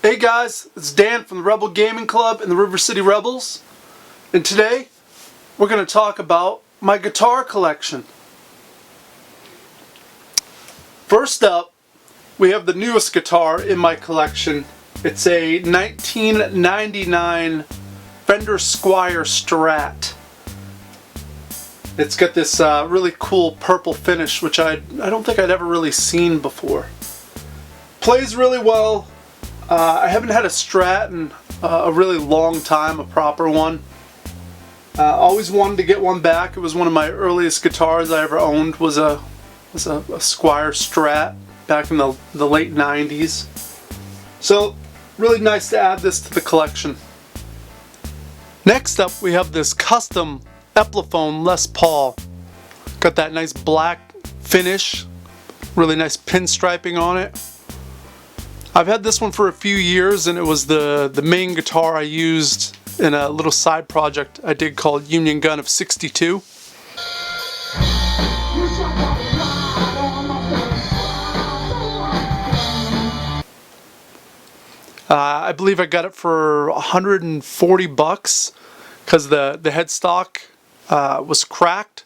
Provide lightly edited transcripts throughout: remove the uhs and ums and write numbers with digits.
Hey guys, it's Dan from the Rebel Gaming Club and the River City Rebels, and today we're going to talk about my guitar collection. First up, we have the newest guitar in my collection. It's a 1999 Fender Squier Strat. It's got this really cool purple finish, which I don't think I'd ever really seen before. Plays really well. I haven't had a Strat in a really long time, a proper one. Always wanted to get one back. It was one of my earliest guitars I ever owned. Was a Squier Strat back in the late 90s. So really nice to add this to the collection. Next up, we have this custom Epiphone Les Paul. Got that nice black finish, really nice pinstriping on it. I've had this one for a few years, and it was the main guitar I used in a little side project I did called Union Gun of 62. I believe I got it for $140 because the headstock was cracked,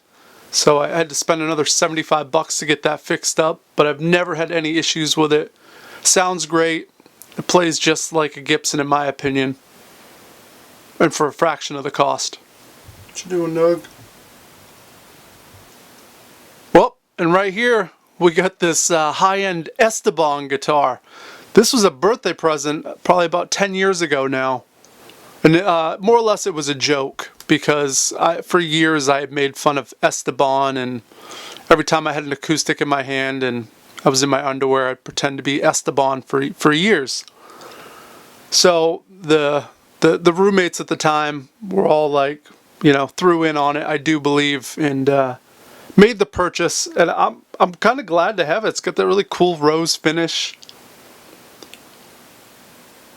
so I had to spend another $75 to get that fixed up, but I've never had any issues with it. Sounds great. It plays just like a Gibson in my opinion, and for a fraction of the cost. What you doing, Nug? Well, and right here we got this high-end Esteban guitar. This was a birthday present probably about 10 years ago now, and more or less it was a joke because for years I had made fun of Esteban, and every time I had an acoustic in my hand and I was in my underwear, I'd pretend to be Esteban for years. So the roommates at the time were all like, threw in on it, I do believe, and made the purchase. And I'm kind of glad to have it. It's got that really cool rose finish.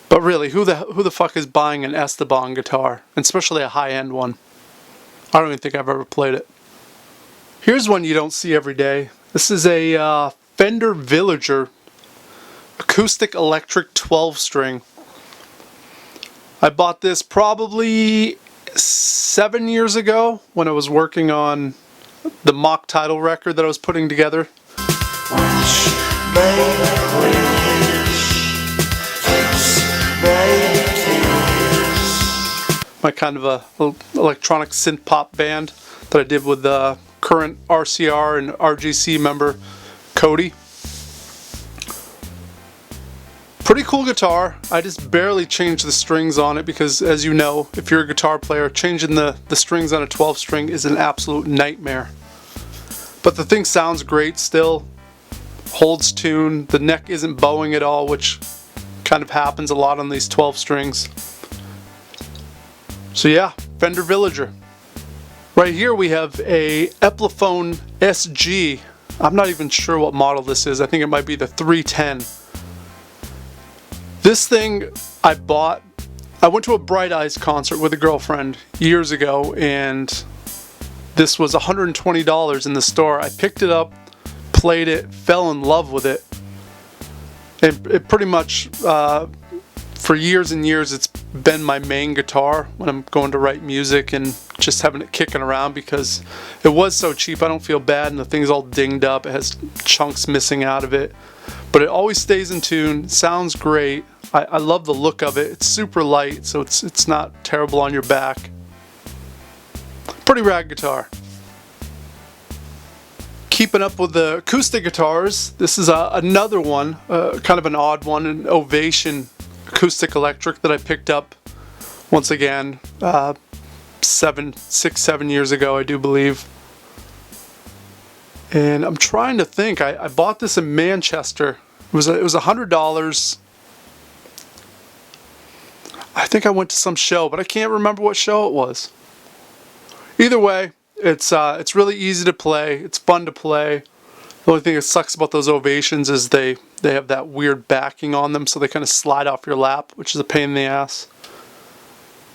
But really, who the fuck is buying an Esteban guitar, and especially a high-end one? I don't even think I've ever played it. Here's one you don't see every day. This is a Fender Villager acoustic electric 12-string. I bought this probably 7 years ago when I was working on the mock title record that I was putting together. My kind of a electronic synth pop band that I did with the current RCR and RGC member Cody. Pretty cool guitar. I just barely changed the strings on it because, as you know, if you're a guitar player, changing the strings on a 12 string is an absolute nightmare. But the thing sounds great still, holds tune, the neck isn't bowing at all, which kind of happens a lot on these 12 strings. So yeah, Fender Villager. Right here we have a Epiphone SG. I'm not even sure what model this is. I think it might be the 310. This thing I bought, I went to a Bright Eyes concert with a girlfriend years ago, and this was $120 in the store. I picked it up, played it, fell in love with it. And it pretty much, for years and years, it's been my main guitar when I'm going to write music and just having it kicking around because it was so cheap. I don't feel bad, and the thing's all dinged up. It has chunks missing out of it, but it always stays in tune. Sounds great. I love the look of it. It's super light, so it's not terrible on your back. Pretty rad guitar. Keeping up with the acoustic guitars, this is another one, kind of an odd one, an Ovation acoustic electric that I picked up once again 6-7 years ago, I do believe. And I'm trying to think, I bought this in Manchester. It was $100. I think I went to some show, but I can't remember what show it was. Either way, it's really easy to play. It's fun to play. The only thing that sucks about those Ovations is they have that weird backing on them, so they kind of slide off your lap, which is a pain in the ass.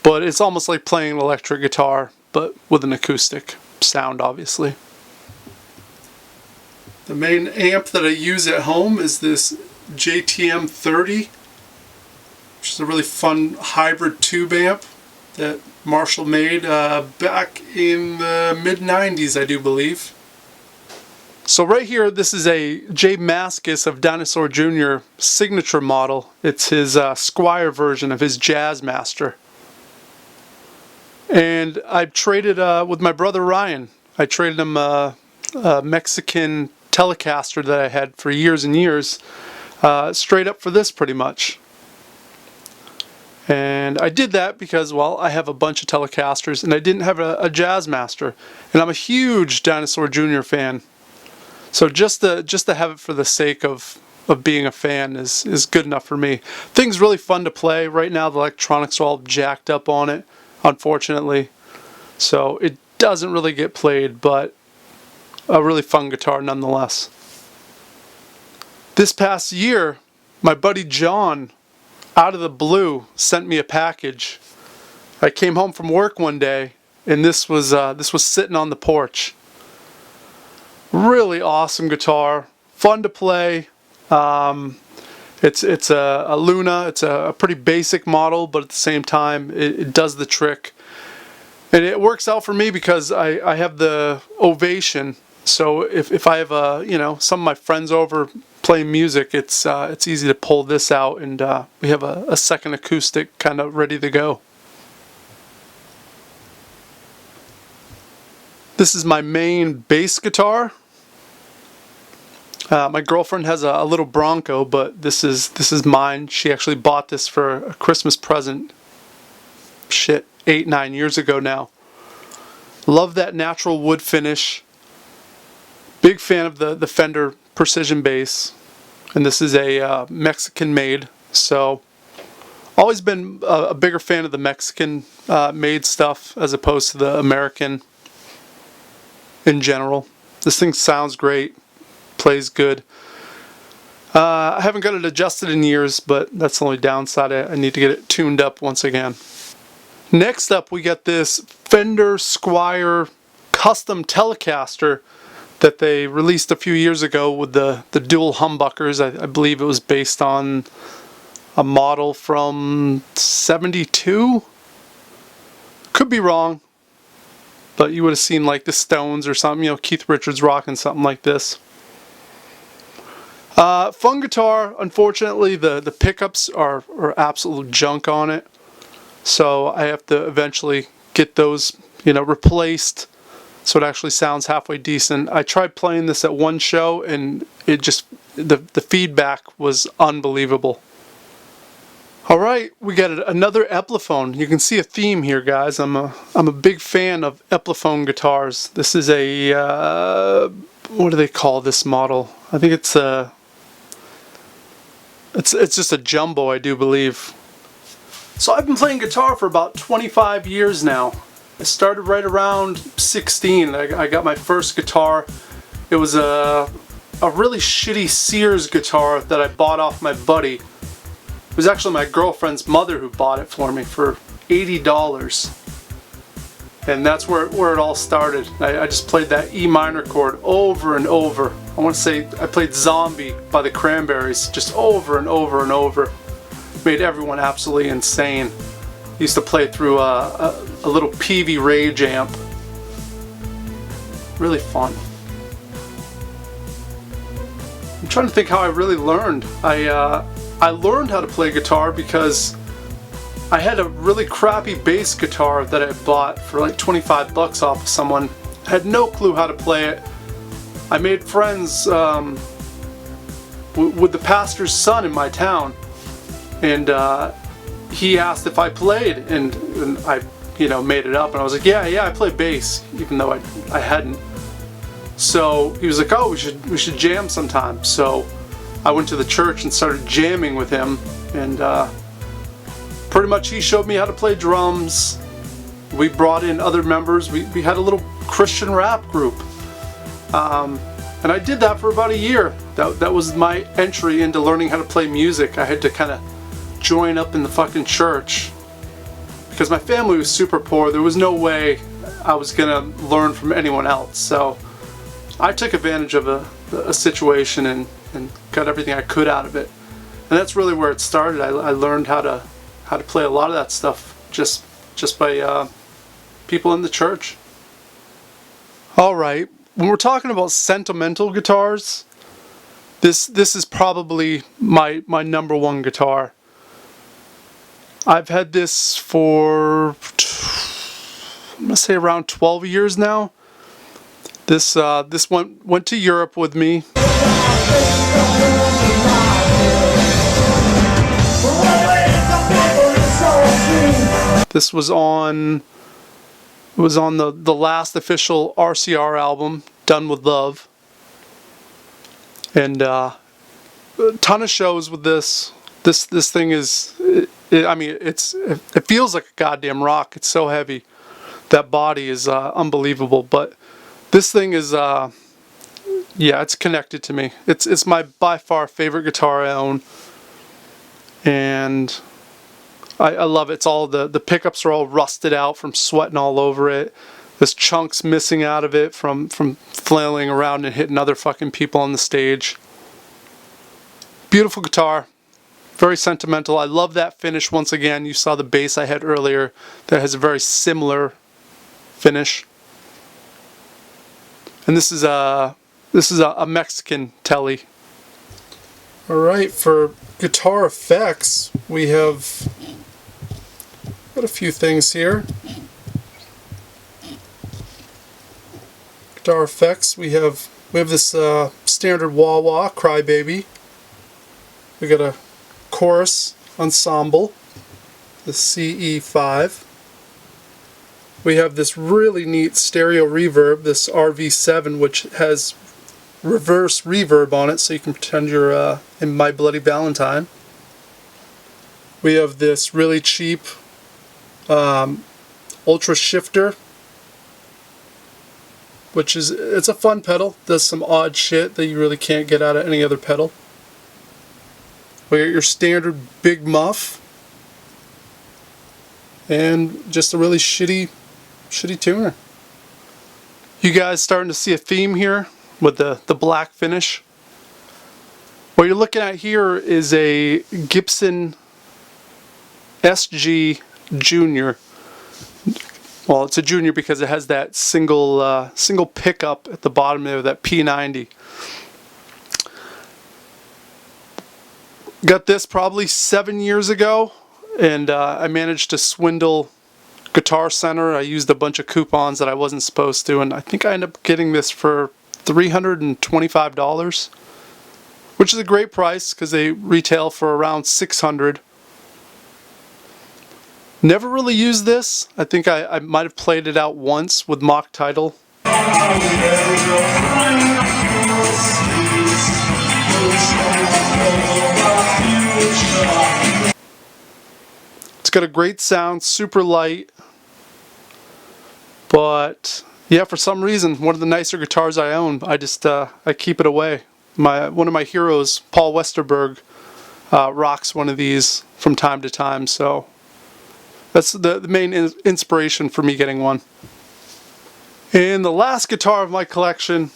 But it's almost like playing an electric guitar, but with an acoustic sound, obviously. The main amp that I use at home is this JTM 30. which is a really fun hybrid tube amp that Marshall made back in the mid-90s, I do believe. So right here, this is a J Mascis of Dinosaur Jr. signature model. It's his Squier version of his Jazzmaster. And I traded with my brother Ryan. I traded him a Mexican Telecaster that I had for years and years, straight up for this pretty much. And I did that because, well, I have a bunch of Telecasters and I didn't have a Jazzmaster. And I'm a huge Dinosaur Jr. fan. So just to have it for the sake of being a fan is good enough for me. Thing's really fun to play. Right now the electronics are all jacked up on it, unfortunately. So it doesn't really get played, but a really fun guitar nonetheless. This past year, my buddy John, out of the blue, sent me a package. I came home from work one day and this was sitting on the porch. Really awesome guitar, fun to play. It's a Luna. It's a pretty basic model, but at the same time, it does the trick. And it works out for me because I have the Ovation. So if I have some of my friends over playing music, it's easy to pull this out, and we have a second acoustic kind of ready to go. This is my main bass guitar. My girlfriend has a little Bronco, but this is mine. She actually bought this for a Christmas present. 8-9 years ago now. Love that natural wood finish. Big fan of the Fender Precision bass, and this is a Mexican made. So always been a bigger fan of the Mexican made stuff as opposed to the American in general. This thing sounds great. Plays good. I haven't got it adjusted in years, but that's the only downside. I need to get it tuned up once again. Next up, we got this Fender Squier custom Telecaster that they released a few years ago with the dual humbuckers. I believe it was based on a model from '72. Could be wrong, but you would have seen like the Stones or something. Keith Richards rocking something like this. Fun guitar. Unfortunately, the pickups are absolute junk on it, so I have to eventually get those replaced so it actually sounds halfway decent. I tried playing this at one show and it just the feedback was unbelievable. Alright, we got another Epiphone. You can see a theme here, guys. I'm a big fan of Epiphone guitars. This is a what do they call this model? I think it's just a jumbo, I do believe. So I've been playing guitar for about 25 years now. I started right around 16. I got my first guitar. It was a really shitty Sears guitar that I bought off my buddy. It was actually my girlfriend's mother who bought it for me for $80. And that's where it all started. I just played that E minor chord over and over. I want to say I played Zombie by the Cranberries just over and over and over. Made everyone absolutely insane. Used to play through a little Peavey Rage amp. Really fun. I'm trying to think how I really learned. I learned how to play guitar because I had a really crappy bass guitar that I bought for like 25 bucks off of someone. I had no clue how to play it. I made friends with the pastor's son in my town, and he asked if I played, and I made it up, and I was like, yeah, I play bass, even though I hadn't. So he was like, oh, we should jam sometime. So I went to the church and started jamming with him, and pretty much he showed me how to play drums. We brought in other members. We had a little Christian rap group. And I did that for about a year. That was my entry into learning how to play music. I had to kind of join up in the fucking church because my family was super poor. There was no way I was gonna learn from anyone else. So I took advantage of a situation and got everything I could out of it. And that's really where it started. I learned how to how to play a lot of that stuff just by people in the church. Alright, when we're talking about sentimental guitars, this is probably my number one guitar. I've had this for, I'm gonna say, around 12 years now. This went to Europe with me. This was on the last official RCR album, Done With Love, and a ton of shows with this. This thing is, I mean, it feels like a goddamn rock. It's so heavy. That body is unbelievable. But this thing is, yeah, it's connected to me. It's my by far favorite guitar I own, and I love it. It's all the pickups are all rusted out from sweating all over it. There's chunks missing out of it from flailing around and hitting other fucking people on the stage. Beautiful guitar. Very sentimental. I love that finish. Once again, you saw the bass I had earlier that has a very similar finish. And this is a Mexican Tele. Alright, for guitar effects, we have got a few things here. Guitar effects, we have this standard wah-wah, Crybaby. We got a chorus ensemble, the CE5. We have this really neat stereo reverb, this RV7, which has reverse reverb on it, so you can pretend you're in My Bloody Valentine. We have this really cheap Ultra Shifter, which it's a fun pedal. Does some odd shit that you really can't get out of any other pedal. We got your standard big muff, and just a really shitty tuner. You guys starting to see a theme here with the black finish? What you're looking at here is a Gibson SG Junior. Well, it's a Junior because it has that single pickup at the bottom there, that P90. Got this probably 7 years ago, and I managed to swindle Guitar Center. I used a bunch of coupons that I wasn't supposed to, and I think I ended up getting this for $325, which is a great price because they retail for around $600. Never really used this. I think I might have played it out once with Mock Title. It's got a great sound, super light, but yeah, for some reason, one of the nicer guitars I own, I just I keep it away. One of my heroes, Paul Westerberg, rocks one of these from time to time, so that's the main inspiration for me getting one. And the last guitar of my collection,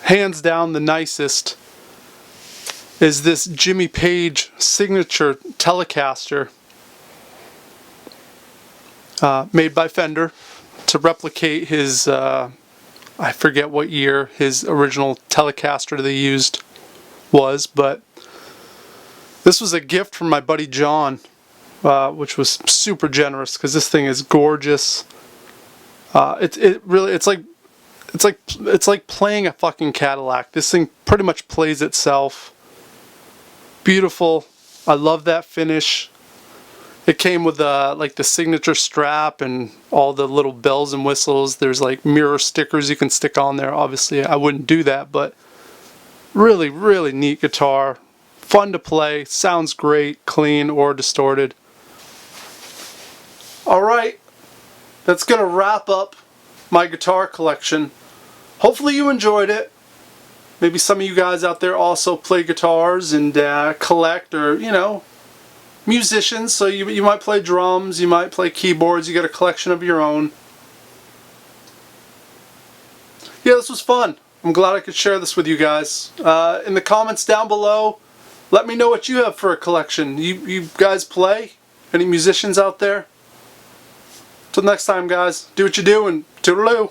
hands down the nicest, is this Jimmy Page signature Telecaster, made by Fender to replicate his, I forget what year his original Telecaster they used was, but this was a gift from my buddy John, which was super generous because this thing is gorgeous. It's like playing a fucking Cadillac. This thing pretty much plays itself. Beautiful. I love that finish. It came with like the signature strap and all the little bells and whistles. There's like mirror stickers you can stick on there. Obviously I wouldn't do that, but really, really neat guitar. Fun to play. Sounds great, clean or distorted. Alright, that's going to wrap up my guitar collection. Hopefully you enjoyed it. Maybe some of you guys out there also play guitars and collect, or, you know, musicians, so you might play drums, you might play keyboards, you got a collection of your own. Yeah, this was fun. I'm glad I could share this with you guys. In the comments down below, let me know what you have for a collection. You guys play? Any musicians out there? Till next time, guys, do what you do and toodaloo.